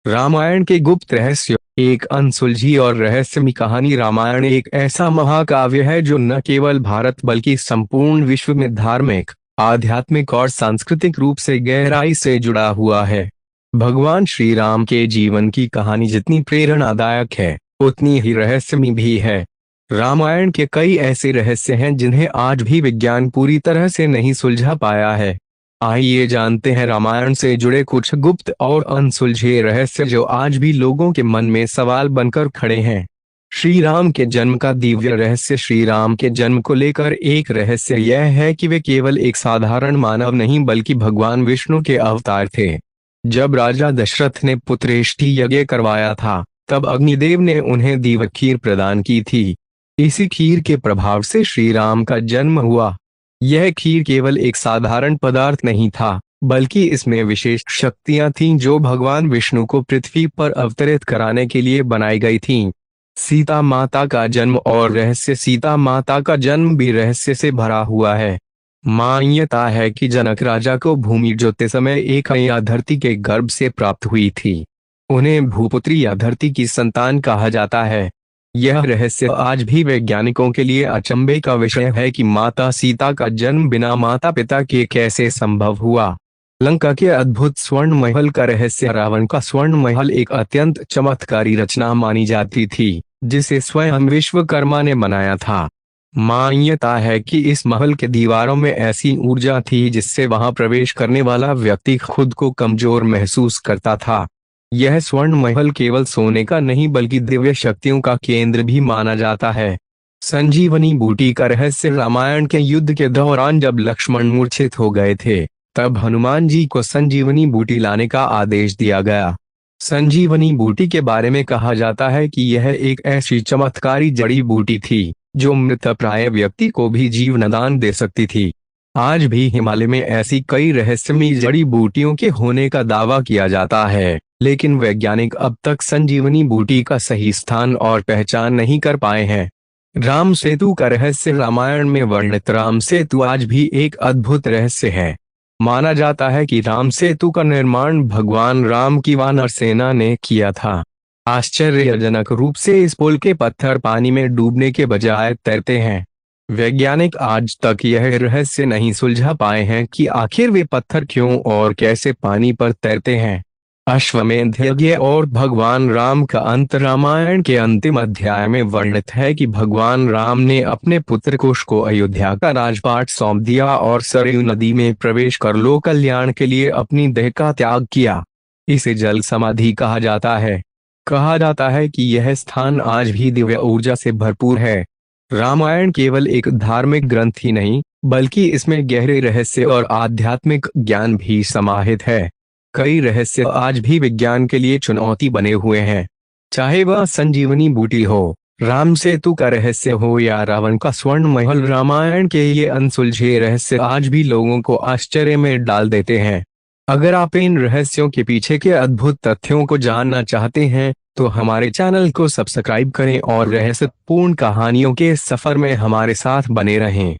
रामायण के गुप्त रहस्य। एक अनसुलझी और रहस्यमयी कहानी। रामायण एक ऐसा महाकाव्य है जो न केवल भारत बल्कि संपूर्ण विश्व में धार्मिक, आध्यात्मिक और सांस्कृतिक रूप से गहराई से जुड़ा हुआ है। भगवान श्री राम के जीवन की कहानी जितनी प्रेरणादायक है, उतनी ही रहस्यमयी भी है। रामायण के कई ऐसे रहस्य हैं जिन्हें आज भी विज्ञान पूरी तरह से नहीं सुलझा पाया है। आइए जानते हैं रामायण से जुड़े कुछ गुप्त और अनसुलझे रहस्य जो आज भी लोगों के मन में सवाल बनकर खड़े हैं। श्री राम के जन्म का दिव्य रहस्य। श्री राम के जन्म को लेकर एक रहस्य यह है कि वे केवल एक साधारण मानव नहीं बल्कि भगवान विष्णु के अवतार थे। जब राजा दशरथ ने पुत्रेष्टि यज्ञ करवाया था, तब अग्निदेव ने उन्हें दिव्य खीर प्रदान की थी। इसी खीर के प्रभाव से श्री राम का जन्म हुआ। यह खीर केवल एक साधारण पदार्थ नहीं था, बल्कि इसमें विशेष शक्तियां थीं जो भगवान विष्णु को पृथ्वी पर अवतरित कराने के लिए बनाई गई थीं। सीता माता का जन्म और रहस्य। सीता माता का जन्म भी रहस्य से भरा हुआ है। मान्यता है कि जनक राजा को भूमि जोतते समय एक कन्या धरती के गर्भ से प्राप्त हुई थी। उन्हें भूपुत्री या धरती की संतान कहा जाता है। यह रहस्य आज भी वैज्ञानिकों के लिए अचंभे का विषय है कि माता सीता का जन्म बिना माता पिता के कैसे संभव हुआ। लंका के अद्भुत स्वर्ण महल का रहस्य। रावण का स्वर्ण महल एक अत्यंत चमत्कारी रचना मानी जाती थी, जिसे स्वयं विश्वकर्मा ने बनाया था। मान्यता है कि इस महल के दीवारों में ऐसी ऊर्जा थी जिससे वहां प्रवेश करने वाला व्यक्ति खुद को कमजोर महसूस करता था। यह स्वर्ण महल केवल सोने का नहीं बल्कि दिव्य शक्तियों का केंद्र भी माना जाता है। संजीवनी बूटी का रहस्य। रामायण के युद्ध के दौरान जब लक्ष्मण मूर्छित हो गए थे, तब हनुमान जी को संजीवनी बूटी लाने का आदेश दिया गया। संजीवनी बूटी के बारे में कहा जाता है कि यह एक ऐसी चमत्कारी जड़ी बूटी थी जो मृतप्राय व्यक्ति को भी जीवनदान दे सकती थी। आज भी हिमालय में ऐसी कई रहस्यमयी जड़ी बूटियों के होने का दावा किया जाता है, लेकिन वैज्ञानिक अब तक संजीवनी बूटी का सही स्थान और पहचान नहीं कर पाए हैं। राम सेतु का रहस्य। रामायण में वर्णित राम सेतु आज भी एक अद्भुत रहस्य है। माना जाता है कि राम सेतु का निर्माण भगवान राम की वानर सेना ने किया था। आश्चर्यजनक रूप से इस पुल के पत्थर पानी में डूबने के बजाय तैरते हैं। वैज्ञानिक आज तक यह रहस्य नहीं सुलझा पाए हैं कि आखिर वे पत्थर क्यों और कैसे पानी पर तैरते हैं। अश्वमेध यज्ञ और भगवान राम का अंत। रामायण के अंतिम अध्याय में वर्णित है कि भगवान राम ने अपने पुत्र कुश को अयोध्या का राजपाट सौंप दिया और सरयू नदी में प्रवेश कर लोक कल्याण के लिए अपनी देह का त्याग किया। इसे जल समाधि कहा जाता है। कहा जाता है कि यह स्थान आज भी दिव्य ऊर्जा से भरपूर है। रामायण केवल एक धार्मिक ग्रंथ ही नहीं, बल्कि इसमें गहरे रहस्य और आध्यात्मिक ज्ञान भी समाहित है। कई रहस्य आज भी विज्ञान के लिए चुनौती बने हुए हैं। चाहे वह संजीवनी बूटी हो, राम सेतु का रहस्य हो या रावण का स्वर्ण महल, रामायण के ये अनसुलझे रहस्य आज भी लोगों को आश्चर्य में डाल देते हैं। अगर आप इन रहस्यों के पीछे के अद्भुत तथ्यों को जानना चाहते हैं, तो हमारे चैनल को सब्सक्राइब करें और रहस्यपूर्ण कहानियों के सफर में हमारे साथ बने रहें।